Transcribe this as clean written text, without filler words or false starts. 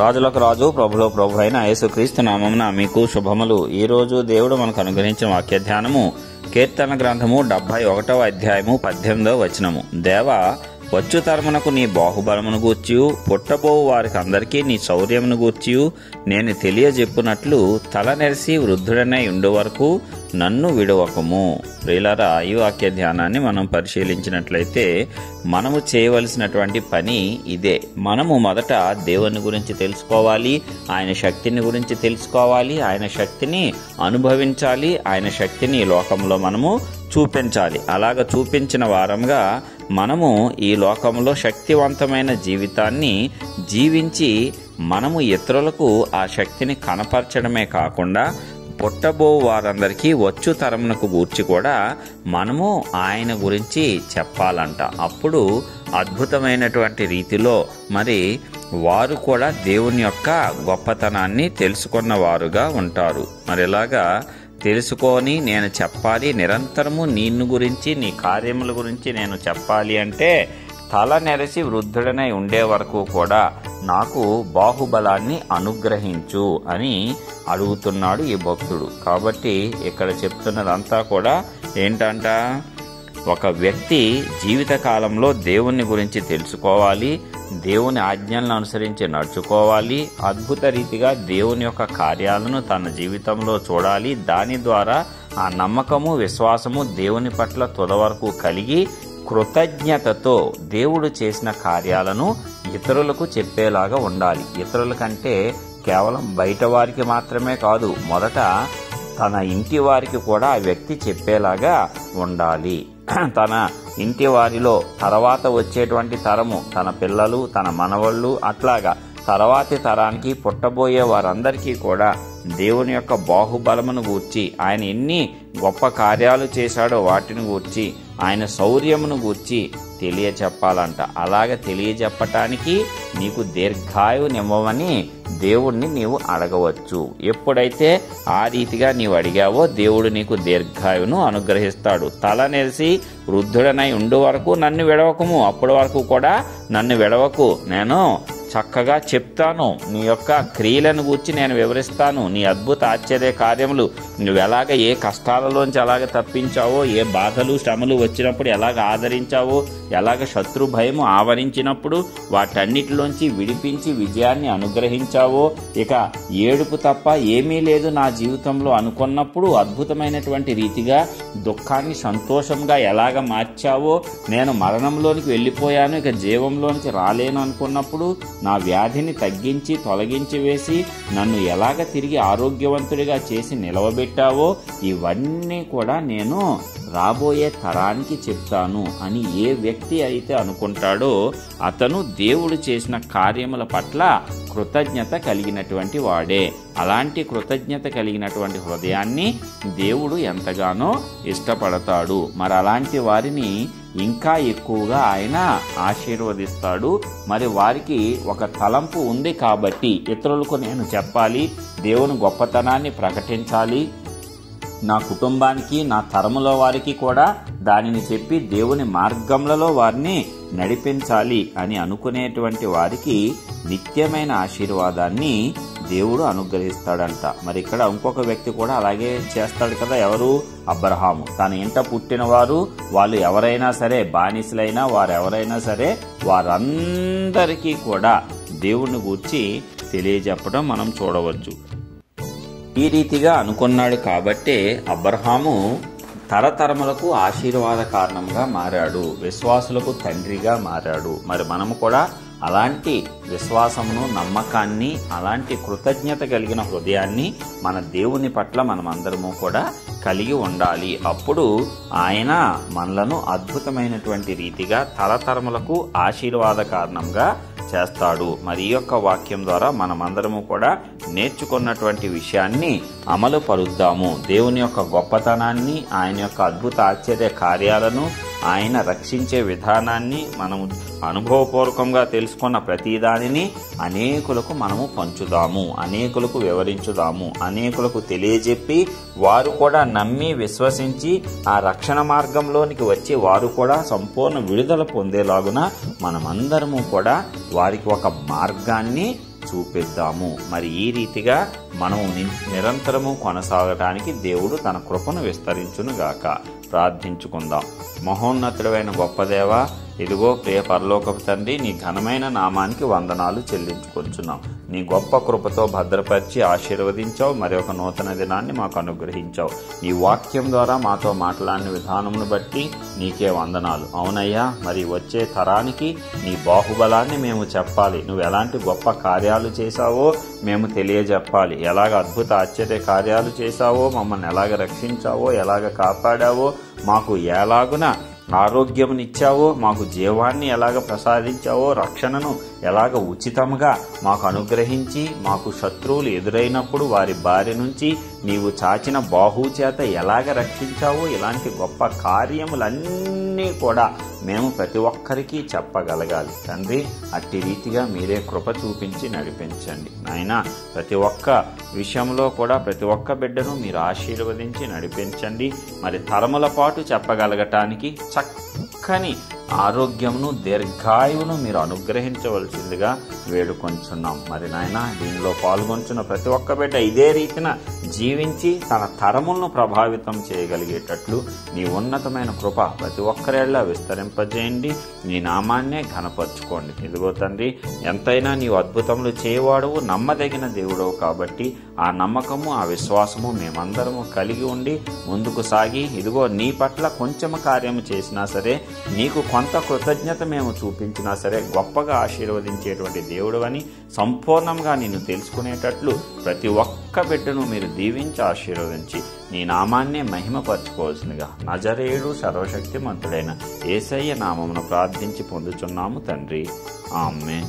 రాజులకు రాజు ప్రభులో ప్రభు అయిన యేసుక్రీస్తు నామమున మీకు శుభములు. ఈ రోజు దేవుడు మనకు అనుగ్రహించిన వాక్య ధ్యానము కీర్తన గ్రంథము 71వ అధ్యాయము 18వ వచనము. దేవా, వచ్చు తరమునకు నీ బాహుబలమును గూర్చియు పుట్టబోవు వారికి అందరికీ నీ శౌర్యమును గూర్చియు నేను తెలియజెప్పునట్లు తల నెరిసి వృద్ధుడనై ఉండు వరకు నన్ను విడవకము. ప్రియులారా, ఈ వాక్య ధ్యానాన్ని మనం పరిశీలించినట్లయితే మనము చేయవలసినటువంటి పని ఇదే. మనము మొదట దేవుని గురించి తెలుసుకోవాలి, ఆయన శక్తిని గురించి తెలుసుకోవాలి, ఆయన శక్తిని అనుభవించాలి, ఆయన శక్తిని ఈ లోకంలో మనము చూపించాలి. అలాగ చూపించిన వారంగా మనము ఈ లోకంలో శక్తివంతమైన జీవితాన్ని జీవించి మనము ఇతరులకు ఆ శక్తిని కనపరచడమే కాకుండా పుట్టబో వారందరికీ వచ్చు తరమునకు గూర్చి కూడా మనము ఆయన గురించి చెప్పాలంట. అప్పుడు అద్భుతమైనటువంటి రీతిలో మరి వారు కూడా దేవుని యొక్క గొప్పతనాన్ని తెలుసుకున్న వారుగా ఉంటారు. మరి ఇలాగా తెలుసుకొని నేను చెప్పాలి, నిరంతరము నిన్ను గురించి నీ కార్యముల గురించి నేను చెప్పాలి అంటే తల నెరసి వృద్ధుడనై ఉండే వరకు కూడా నాకు బాహుబలాన్ని అనుగ్రహించు అని అడుగుతున్నాడు ఈ భక్తుడు. కాబట్టి ఇక్కడ చెప్తున్నదంతా కూడా ఏంటంట, ఒక వ్యక్తి జీవిత కాలంలో దేవుని గురించి తెలుసుకోవాలి, దేవుని ఆజ్ఞలను అనుసరించి నడుచుకోవాలి, అద్భుత రీతిగా దేవుని యొక్క కార్యాలను తన జీవితంలో చూడాలి. దాని ద్వారా ఆ నమ్మకము, విశ్వాసము దేవుని పట్ల తుదవరకు కలిగి కృతజ్ఞతతో దేవుడు చేసిన కార్యాలను ఇతరులకు చెప్పేలాగా ఉండాలి. ఇతరుల కంటే కేవలం బయట వారికి మాత్రమే కాదు, మొదట తన ఇంటి వారికి కూడా ఆ వ్యక్తి చెప్పేలాగా ఉండాలి. తన ఇంటి వారిలో తర్వాత వచ్చేటువంటి తరము, తన పిల్లలు, తన మనవళ్ళు, అట్లాగా తర్వాతి తరానికి పుట్టబోయే వారందరికీ కూడా దేవుని యొక్క బాహుబలమును గూర్చి, ఆయన ఎన్ని గొప్ప కార్యాలు చేశాడో వాటిని గూర్చి, ఆయన శౌర్యమును గూర్చి తెలియచెప్పాలంట. అలాగ తెలియజెప్పటానికి నీకు దీర్ఘాయునివ్వమని దేవుణ్ణి నీవు అడగవచ్చు. ఎప్పుడైతే ఆ రీతిగా నీవు అడిగావో దేవుడు నీకు దీర్ఘాయును అనుగ్రహిస్తాడు. తల నెరిసి వృద్ధుడనై ఉండు వరకు నన్ను విడవకము. అప్పటి వరకు కూడా నన్ను విడవకు, నేను చక్కగా చెప్తాను, నీ యొక్క క్రియలను గూర్చి నేను వివరిస్తాను, నీ అద్భుత ఆశ్చర్య కార్యములు, నువ్వు ఎలాగ ఏ కష్టాలలోంచి ఎలాగ తప్పించావో, ఏ బాధలు శ్రమలు వచ్చినప్పుడు ఎలాగ ఆదరించావో, ఎలాగ శత్రు భయము ఆవరించినప్పుడు వాటన్నిటిలోంచి విడిపించి విజయాన్ని అనుగ్రహించావో, ఇక ఏడుపు తప్ప ఏమీ లేదు నా జీవితంలో అనుకున్నప్పుడు అద్భుతమైనటువంటి రీతిగా దుఃఖాన్ని సంతోషంగా ఎలాగ మార్చావో, నేను మరణంలోనికి వెళ్ళిపోయాను ఇక జీవంలోనికి రాలేను అనుకున్నప్పుడు నా వ్యాధిని తగ్గించి తొలగించి వేసి నన్ను ఎలాగ తిరిగి ఆరోగ్యవంతుడిగా చేసి నిలవబెట్టావో, ఇవన్నీ కూడా నేను రాబోయే తరానికి చెప్తాను అని ఏ వ్యక్తి అయితే అనుకుంటాడో అతను దేవుడు చేసిన కార్యముల పట్ల కృతజ్ఞత కలిగినటువంటి వాడే. అలాంటి కృతజ్ఞత కలిగినటువంటి హృదయాన్ని దేవుడు ఎంతగానో ఇష్టపడతాడు. మరి అలాంటి వారిని ఇంకా ఎక్కువగా ఆయన ఆశీర్వదిస్తాడు. మరి వారికి ఒక తలంపు ఉంది కాబట్టి ఇతరులకు నేను చెప్పాలి, దేవుని గొప్పతనాన్ని ప్రకటించాలి, నా కుటుంబానికి, నా తరములో వారికి కూడా దానిని చెప్పి దేవుని మార్గములలో వారిని నడిపించాలి అని అనుకునేటువంటి వారికి నిత్యమైన ఆశీర్వాదాన్ని దేవుడు అనుగ్రహిస్తాడంట. మరి ఇక్కడ ఇంకొక వ్యక్తి కూడా అలాగే చేస్తాడు కదా. ఎవరు? అబ్రహాము. తన ఇంట పుట్టిన వారు, వాళ్ళు ఎవరైనా సరే, బానిసలైనా వారు ఎవరైనా సరే, వారందరికీ కూడా దేవుణ్ణి గూర్చి తెలియజెప్పడం మనం చూడవచ్చు. ఈ రీతిగా అనుకున్నాడు కాబట్టే అబ్రహాము తరతరములకు ఆశీర్వాద కారణంగా మారాడు, విశ్వాసులకు తండ్రిగా మారాడు. మరి మనము కూడా అలాంటి విశ్వాసమును, నమ్మకాన్ని, అలాంటి కృతజ్ఞత కలిగిన హృదయాన్ని మన దేవుని పట్ల మనమందరము కూడా కలిగి ఉండాలి. అప్పుడు ఆయన మనలను అద్భుతమైనటువంటి రీతిగా తరతరములకు ఆశీర్వాద కారణంగా చేస్తాడు. మరి ఈ యొక్క వాక్యం ద్వారా మనమందరము కూడా నేర్చుకున్నటువంటి విషయాన్ని అమలు పరుద్దాము. దేవుని యొక్క గొప్పతనాన్ని, ఆయన యొక్క అద్భుత ఆశ్చర్య కార్యాలను, ఆయన రక్షించే విధానాన్ని మనము అనుభవపూర్వకంగా తెలుసుకున్న ప్రతిదానిని అనేకులకు మనము పంచుదాము, అనేకులకు వివరించుదాము, అనేకులకు తెలియజెప్పి వారు కూడా నమ్మి విశ్వసించి ఆ రక్షణ మార్గంలోనికి వచ్చి వారు కూడా సంపూర్ణ విడుదల పొందేలాగున మనమందరము కూడా వారికి ఒక మార్గాన్ని చూపిద్దాము. మరి ఈ రీతిగా మనం నిరంతరము కొనసాగటానికి దేవుడు తన కృపను విస్తరించునుగాక. ప్రార్థించుకుందాం. మహోన్నతుడైన గొప్ప దేవా, ఇదిగో ప్రియ పరలోకపు తండ్రి, నీ ఘనమైన నామానికి వందనాలు చెల్లించుకొంచున్నాం. నీ గొప్ప కృపతో భద్రపరిచి ఆశీర్వదించావు. మరి ఒక నూతన దినాన్ని మాకు అనుగ్రహించావు. నీ వాక్యం ద్వారా మాతో మాట్లాడిన విధానమును బట్టి నీకే వందనాలు. అవునయ్యా, మరి వచ్చే తరానికి నీ బాహుబలాన్ని మేము చెప్పాలి. నువ్వు ఎలాంటి గొప్ప కార్యాలు చేశావో మేము తెలియజెప్పాలి. ఎలాగ అద్భుత ఆశ్చర్య కార్యాలు చేశావో, మమ్మల్ని ఎలాగ రక్షించావో, ఎలాగ కాపాడావో, మాకు ఎలాగున ఆరోగ్యమునిచ్చావో, మాకు జీవాన్ని ఎలాగ ప్రసాదించావో, రక్షణను ఎలాగ ఉచితంగా మాకు అనుగ్రహించి, మాకు శత్రువులు ఎదురైనప్పుడు వారి బారి నుంచి నీవు చాచిన బాహు చేత ఎలాగ రక్షించావో, ఇలాంటి గొప్ప కార్యములన్నీ కూడా మేము ప్రతి ఒక్కరికి చెప్పగలగాలి. తండ్రి, అట్టి రీతిగా మీరే కృప చూపించి నడిపించండి నాయనా. ప్రతి ఒక్క విషయంలో కూడా ప్రతి ఒక్క బిడ్డను మీరు ఆశీర్వదించి నడిపించండి. మరి తరముల పాటు చెప్పగలగటానికి చక్కని ఆరోగ్యమును దీర్ఘాయువును మీరు అనుగ్రహించవలసిందిగా వేడుకొంచున్నాం. మరి నాయన, దీనిలో పాల్గొంచున్న ప్రతి ఒక్క బిడ్డ ఇదే రీతిన జీవించి తన తరములను ప్రభావితం చేయగలిగేటట్లు నీ ఉన్నతమైన కృప ప్రతి ఒక్కరేళ్ళ విస్తరింపజేయండి. నీ నామాన్నే ఘనపరచుకోండి. ఇదిగో తండ్రి, ఎంతైనా నీవు అద్భుతములు చేయవాడవు, నమ్మదగిన దేవుడవు కాబట్టి ఆ నమ్మకము, ఆ విశ్వాసము మేమందరము కలిగి ఉండి ముందుకు సాగి, ఇదిగో నీ పట్ల కొంచెము కార్యము చేసినా సరే, నీకు కొంత కృతజ్ఞత మేము చూపించినా సరే, గొప్పగా ఆశీర్వదించేటువంటి దేవుడు అని సంపూర్ణంగా నిన్ను తెలుసుకునేటట్లు ప్రతి ఒక్క బిడ్డను మీరు దీవించి ఆశీర్వదించి నీ నామాన్నే మహిమపరచుకోవాల్సిందిగా నజరేయుడు సర్వశక్తిమంతుడైన యేసయ్య నామమున ప్రార్థించి పొందుచున్నాము తండ్రి. ఆమేన్.